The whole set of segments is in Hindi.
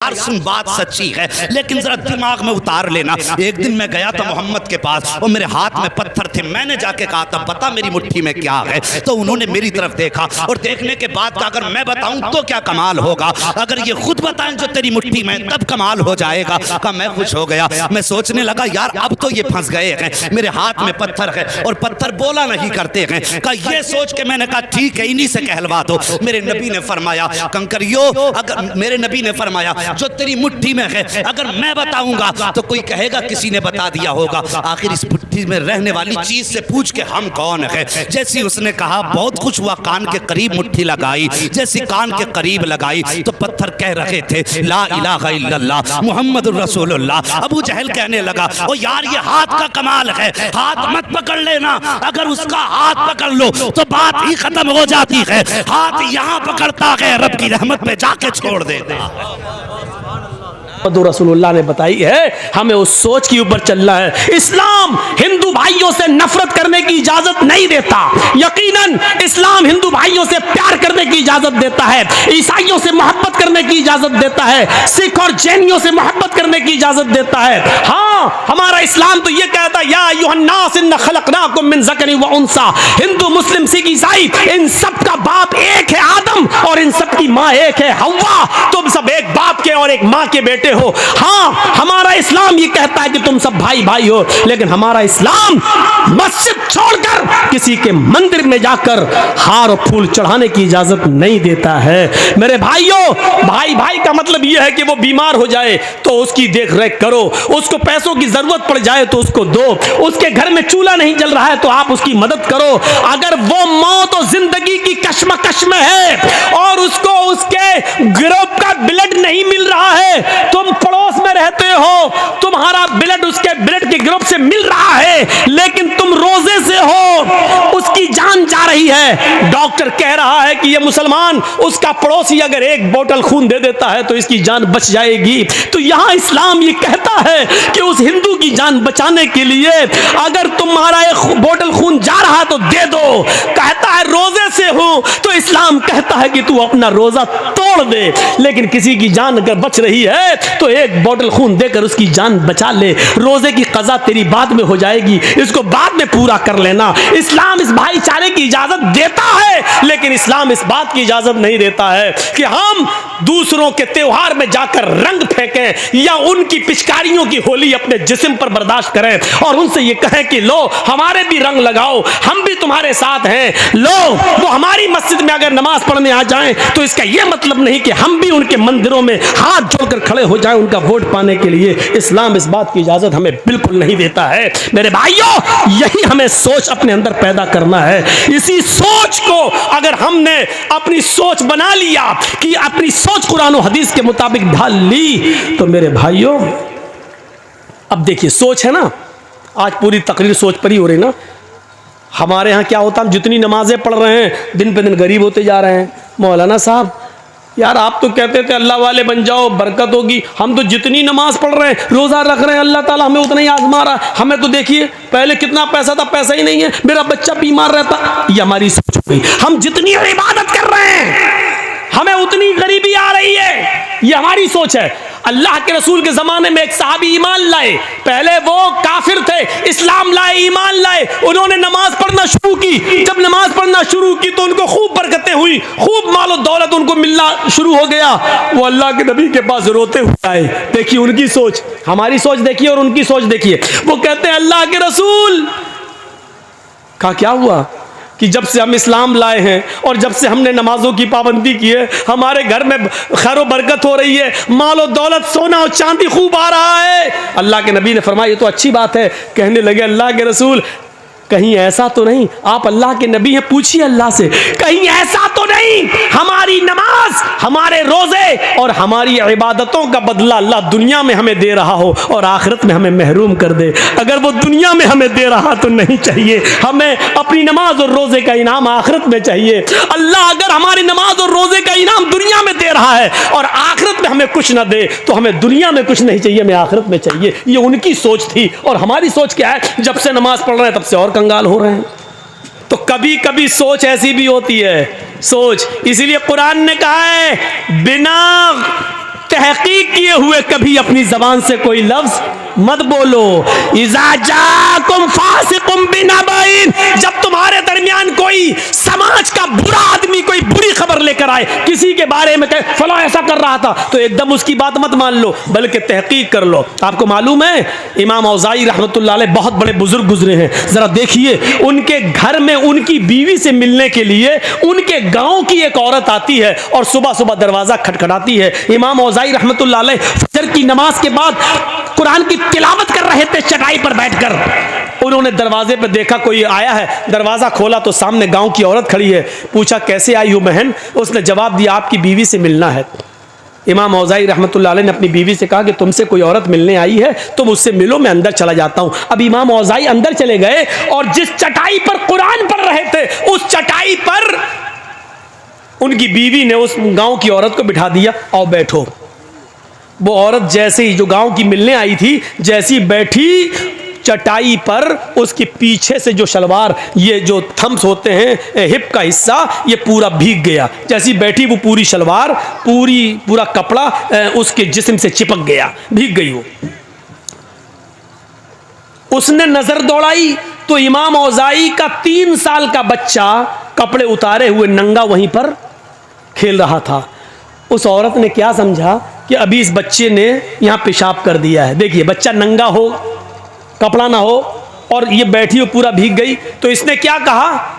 यार सुन बात सच्ची है लेकिन जरा दिमाग में उतार लेना। एक दिन मैं गया था मोहम्मद के पास और मेरे हाथ में पत्थर थे। मैंने जाके कहा था पता मेरी मुट्ठी में क्या है, तो उन्होंने मेरी तरफ देखा और देखने के बाद कहा अगर मैं बताऊं तो क्या कमाल होगा, अगर ये खुद बताएं जो तेरी मुट्ठी में तब कमाल हो जाएगा। कहा मैं खुश हो गया। मैं सोचने लगा यार अब तो ये फंस गए हैं, मेरे हाथ में पत्थर है और पत्थर बोला नहीं करते हैं। कहा ये सोच के मैंने कहा ठीक है इन्हीं से कहलवा दो। मेरे नबी ने फरमाया कंकरियो, अगर मेरे नबी ने फरमाया जो तेरी मुट्ठी में है अगर मैं बताऊंगा तो कोई कहेगा किसी ने बता दिया होगा, आखिर इस मुट्ठी में रहने वाली चीज से पूछ के हम कौन है। जैसी उसने कहा बहुत कुछ हुआ, कान के करीब मुट्ठी लगाई, जैसी कान के करीब लगाई तो पत्थर कह रहे थे ला इलाहा इल्लल्लाह मुहम्मदुर रसूलुल्लाह। अबू जहल कहने लगा ओ यार ये हाथ का कमाल है, हाथ मत पकड़ लेना, अगर उसका हाथ पकड़ लो तो बात ही खत्म हो जाती है, हाथ यहाँ पकड़ता है रब की रहमत पे जाके छोड़ देगा। रसूलुल्लाह ने बताई है हमें उस सोच के ऊपर चलना है। इस्लाम हिंदू भाइयों से नफरत करने की इजाजत नहीं देता, यकीनन इस्लाम हिंदू भाइयों से प्यार करने की इजाजत देता है, ईसाइयों से मोहब्बत करने की इजाजत देता है, सिख और जैनियों से मोहब्बत करने की इजाजत देता है। हाँ हमारा इस्लाम तो ये कहता है या अय्युहन्नास इन्ना खलकनाकुम मिन ज़करिन व उन्सा। हिंदू मुस्लिम सिख ईसाई इन सब का बाप एक है आदम और इन सब की माँ एक है हव्वा। तुम सब एक बाप के और एक माँ के बेटे हो। हाँ हमारा इस्लाम ये कहता है कि तुम सब भाई भाई हो, लेकिन हमारा इस्लाम मस्जिद छोड़कर किसी के मंदिर में जाकर हार और फूल चढ़ाने की इजाजत नहीं देता है। मेरे भाइयों, भाई भाई का मतलब यह है कि वो बीमार हो जाए तो उसकी देख रेख करो, उसको पैसों की जरूरत पड़ जाए तो उसको दो, उसके घर में चूल्हा नहीं जल रहा है तो आप उसकी मदद करो। अगर वो मौत और जिंदगी की कश्मकश में है और उसको उसके ग्रुप का ब्लड नहीं मिल रहा है, तुम पड़ोस में रहते हो, तुम्हारा ब्लड उसके ब्लड के ग्रुप से मिल रहा है लेकिन तुम रोजे से हो, उसकी जान जा रही है, डॉक्टर कह रहा है कि ये मुसलमान उसका पड़ोसी अगर एक बोतल खून दे देता है तो इसकी जान बच जाएगी। तो यहां इस्लाम ये कहता है कि उस हिंदू की जान बचाने के लिए अगर तुम्हारा एक बोतल खून जा रहा तो दे दो। कहता है रोजे से हो तो इस्लाम कहता है कि तू अपना रोजा तोड़ दे, लेकिन किसी की जान अगर बच रही है तो एक बोतल खून देकर उसकी जान बचा ले, रोजे की कज़ा तेरी बाद में हो जाएगी, इसको बाद में पूरा कर लेना। इस्लाम इस भाईचारे की इजाजत देता है लेकिन इस्लाम इस बात की इजाजत नहीं देता है कि हम दूसरों के त्योहार में जाकर रंग फेंकें या उनकी पिचकारियों की होली अपने जिस्म पर बर्दाश्त करें और उनसे ये कहें कि लो हमारे भी रंग लगाओ, हम भी तुम्हारे साथ हैं, लो वो हमारी मस्जिद में अगर नमाज पढ़ने आ जाएं तो इसका यह मतलब नहीं कि हम भी उनके मंदिरों में हाथ जोड़कर खड़े हो जाएं उनका वोट पाने के लिए। इस्लाम इस बात की इजाजत हमें बिल्कुल नहीं देता है। मेरे भाइयों, यही हमें सोच अपने अंदर पैदा करना है। इसी सोच को अगर हमने अपनी सोच बना लिया कि अपनी सोच कुरान और हदीस के मुताबिक ढाल ली तो मेरे भाइयों, अब देखिए सोच है ना, आज पूरी तकरीर सोच पर ही हो रही ना। हमारे यहाँ क्या होता, हम जितनी नमाजें पढ़ रहे हैं दिन पे दिन गरीब होते जा रहे हैं। मौलाना साहब यार आप तो कहते थे अल्लाह वाले बन जाओ बरकत होगी, हम तो जितनी नमाज पढ़ रहे हैं रोज़ा रख रहे हैं अल्लाह ताला हमें उतना ही आजमा रहा है। हमें तो देखिए पहले कितना पैसा था, पैसा ही नहीं है, मेरा बच्चा बीमार रहता। ये हमारी सोच हो गई। हम जितनी इबादत कर रहे हैं हमें उतनी गरीबी आ रही है, ये हमारी सोच है। अल्लाह के रसूल के जमाने में एक सहाबी ईमान लाए, पहले वो काफिर थे, इस्लाम लाए, ईमान लाए, उन्होंने नमाज पढ़ना शुरू की। जब नमाज पढ़ना शुरू की तो उनको खूब बरकतें हुई, खूब मालो दौलत उनको मिलना शुरू हो गया। वो अल्लाह के नबी के पास रोते हुए आए। देखिए उनकी सोच, हमारी सोच देखिए और उनकी सोच देखिए। वो कहते हैं अल्लाह के रसूल का क्या हुआ कि जब से हम इस्लाम लाए हैं और जब से हमने नमाजों की पाबंदी की है हमारे घर में खैर बरकत हो रही है, मालो दौलत सोना और चांदी खूब आ रहा है। अल्लाह के नबी ने फरमाया ये तो अच्छी बात है। कहने लगे अल्लाह के रसूल कहीं ऐसा तो नहीं, आप अल्लाह के नबी हैं, पूछिए अल्लाह से, कहीं ऐसा तो नहीं हमारी नमाज, हमारे रोजे और हमारी इबादतों का बदला अल्लाह दुनिया में हमें दे रहा हो और आखिरत में हमें महरूम कर दे। अगर वो दुनिया में हमें दे रहा तो नहीं चाहिए, हमें अपनी नमाज और रोजे का इनाम आखिरत में चाहिए। अल्लाह अगर हमारी नमाज और रोजे का इनाम दुनिया में दे रहा है और आखिरत में हमें कुछ ना दे तो हमें दुनिया में कुछ नहीं चाहिए, हमें आखिरत में चाहिए। ये उनकी सोच थी और हमारी सोच क्या है, जब से नमाज पढ़ रहे हैं तब से और कंगाल हो रहे हैं। तो कभी कभी सोच ऐसी भी होती है सोच, इसीलिए कुरान ने कहा है बिना तहकीक किए हुए कभी अपनी जबान से कोई लफ्ज मत बोलो। इज़ा जाकुम फासिकुम बिनबाइन, जब तुम्हारे दरमियान कोई समाज का बुरा आदमी कोई बुरी खबर लेकर आए, किसी के बारे में कहे फला ऐसा कर रहा था, तो एकदम उसकी बात मत मान लो, बल्कि तहकीक कर लो। आपको मालूम है इमाम औज़ाई रहमतुल्लाह अलैह बहुत बड़े बुजुर्ग गुजरे हैं। जरा देखिए, उनके घर में उनकी बीवी से मिलने के लिए उनके गांव की एक औरत आती है और सुबह सुबह दरवाजा खटखटाती है। इमाम औज़ाई रहमतुल्लाह अलैह फजर की नमाज के बाद कुरान की तिलावत कर रहे थे चटाई पर बैठकर। उन्होंने दरवाजे पर देखा कोई आया है, दरवाजा खोला तो सामने गांव की औरत खड़ी है। पूछा कैसे आई हो बहन? उसने जवाब दिया आपकी बीवी से मिलना है। इमाम औज़ाई रहमतुल्लाह अलैह ने अपनी बीवी से कहा कि तुमसे कोई औरत मिलने आई है, तुम उससे मिलो, मैं अंदर चला जाता हूं। अब इमाम औज़ाई अंदर चले गए और जिस चटाई पर कुरान पढ़ रहे थे उस चटाई पर उनकी बीवी ने उस गांव की औरत को बिठा दिया, आओ बैठो। वो औरत जैसे ही, जो गांव की मिलने आई थी, जैसी बैठी चटाई पर, उसके पीछे से जो शलवार, ये जो थम्स होते हैं हिप का हिस्सा, ये पूरा भीग गया। जैसी बैठी वो पूरी शलवार, पूरा कपड़ा उसके जिस्म से चिपक गया, भीग गई वो। उसने नजर दौड़ाई तो इमाम औज़ाई का 3 साल का बच्चा कपड़े उतारे हुए नंगा वहीं पर खेल रहा था। उस औरत ने क्या समझा कि अभी इस बच्चे ने यहां पेशाब कर दिया है। देखिए, बच्चा नंगा हो, कपड़ा ना हो, और ये बैठी हो पूरा भीग गई, तो इसने क्या कहा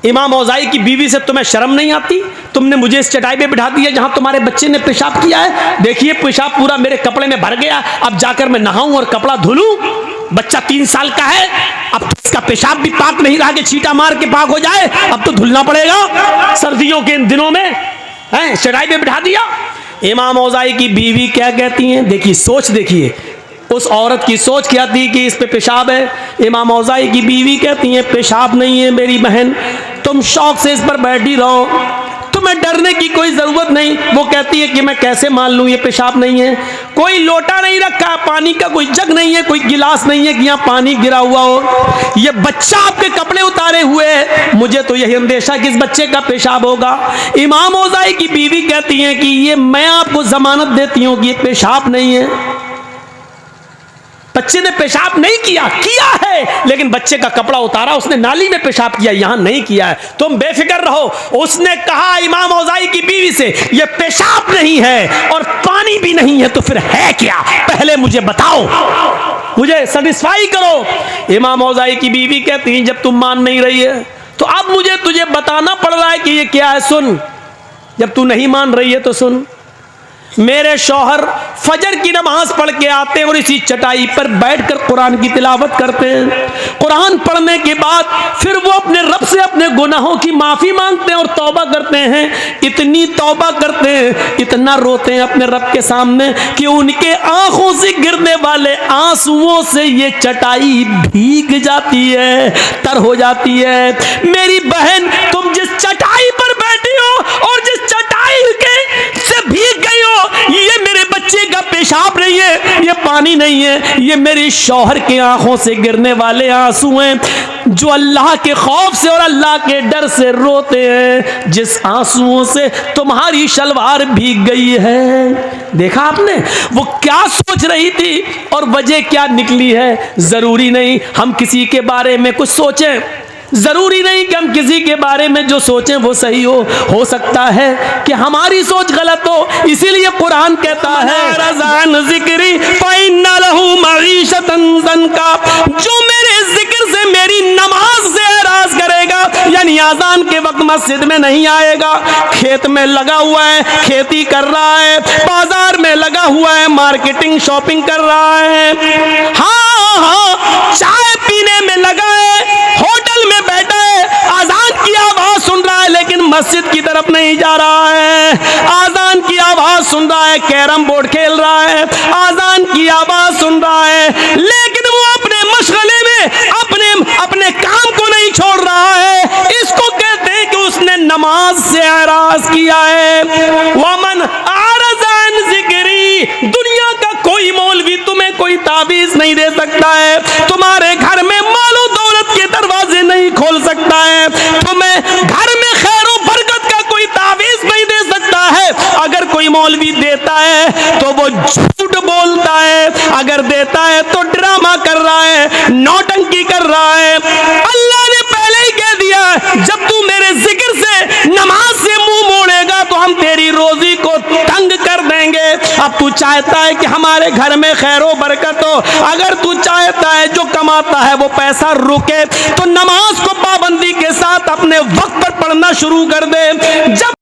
इमाम औज़ाई की बीवी से, तुम्हें शर्म नहीं आती? तुमने मुझे इस चटाई पे बिठा दिया जहां तुम्हारे बच्चे ने पेशाब किया है। देखिए पेशाब पूरा मेरे कपड़े में भर गया, अब जाकर मैं नहाऊं और कपड़ा धुलूं? बच्चा 3 साल का है, अब तो इसका पेशाब भी पाक नहीं रहा कि छींटा मार के पाक हो जाए, अब तो धुलना पड़ेगा सर्दियों के इन दिनों में। हैं, चटाई पे बिठा दिया। इमाम औज़ाई की बीवी क्या कहती हैं? देखिए सोच, देखिए उस औरत की सोच क्या थी कि इस पे पेशाब है। इमाम औज़ाई की बीवी कहती हैं पेशाब नहीं है मेरी बहन, तुम शौक से इस पर बैठी रहो, तुम्हें डरने की कोई जरूरत नहीं। वो कहती है कि मैं कैसे मान लूं ये पेशाब नहीं है? कोई लोटा नहीं रखा, पानी का कोई जग नहीं है, कोई गिलास नहीं है कि यहाँ पानी गिरा हुआ हो। ये बच्चा आपके कपड़े उतारे हुए है, मुझे तो यही अंदेशा कि इस बच्चे का पेशाब होगा। इमाम औज़ाई की बीवी कहती है कि ये मैं आपको जमानत देती हूँ कि ये पेशाब नहीं है, बच्चे ने पेशाब नहीं किया है, लेकिन बच्चे का कपड़ा उतारा, उसने नाली में पेशाब किया, यहां नहीं किया है, तुम बेफिक्र रहो। उसने कहा इमाम औज़ाई की बीवी से, ये पेशाब नहीं है और पानी भी नहीं है, तो फिर है क्या? पहले मुझे बताओ, मुझे सेटिस्फाई करो। इमाम औज़ाई की बीवी कहती है जब तुम मान नहीं रही है तो अब मुझे तुझे बताना पड़ रहा है कि ये क्या है। सुन, जब तू नहीं मान रही है तो सुन। मेरे शौहर फजर की नमाज पढ़ के आते हैं और इसी चटाई पर बैठकर कुरान की तिलावत करते हैं। कुरान पढ़ने के बाद फिर वो अपने रब से अपने गुनाहों की माफ़ी मांगते हैं और तौबा करते हैं। इतनी तौबा करते हैं, इतना रोते हैं अपने रब के सामने कि उनके आंखों से गिरने वाले आंसुओं से ये चटाई भीग जाती है, तर हो जाती है। मेरी बहन, तुम जिस चटाई पर बैठी हो और जिस चटाई के से भीग गई हो, ये मेरे बच्चे का पेशाब नहीं है, ये पानी नहीं है, ये मेरे शौहर के आंखों से गिरने वाले आंसू हैं, जो अल्लाह के खौफ से और अल्लाह के डर से रोते हैं, जिस आंसुओं से तुम्हारी शलवार भीग गई है। देखा आपने वो क्या सोच रही थी और वजह क्या निकली है। जरूरी नहीं हम किसी के बारे में कुछ सोचें, जरूरी नहीं कि हम किसी के बारे में जो सोचें वो सही हो सकता है कि हमारी सोच गलत हो। इसीलिए कुरान कहता है रज़ान ज़िक्री फ़इन्ना लहू मईशतन ज़ंका, जो मेरे जिक्र से, मेरी नमाज से एराज करेगा, यानी आजान के वक्त मस्जिद में नहीं आएगा, खेत में लगा हुआ है, खेती कर रहा है, बाजार में लगा हुआ है, मार्केटिंग शॉपिंग कर रहा है, हाँ चाय पीने में लगा है, होटल में बैठा है, आजान की आवाज सुन रहा है लेकिन मस्जिद की तरफ नहीं जा रहा है, आजान की आवाज सुन रहा है, कैरम बोर्ड खेल रहा है, आजान की आवाज सुन रहा है, लेकिन वो अपने मशगले में अपने काम को नहीं छोड़ रहा है। इसको कहते हैं कि उसने नमाज से एराज किया है। वमन आरज़ान ज़िक्री, दुनिया का कोई मौलवी तुम्हें कोई ताबीज नहीं दे सकता है, तुम्हारे घर में मालो दौलत के दरवाजे नहीं खोल सकता है, तुम्हें घर में खैर और बरकत का कोई ताबीज नहीं दे सकता है। अगर कोई मौलवी देता है तो वो झूठ बोलता है, अगर देता है तो ड्रामा कर रहा है, नौटंकी कर रहा है। अल्लाह ने पहले ही कह दिया, जब तू मेरे जिक्र से, नमाज से मुंह मोड़ेगा तो हम तेरी रोजी को तंग कर देंगे। अब तू चाहता है कि हमारे घर में खैरो बरकत हो, अगर तू चाहता है जो कमाता है वो पैसा रुके, तो नमाज को पाबंदी के साथ अपने वक्त पर पढ़ना शुरू कर दे। जब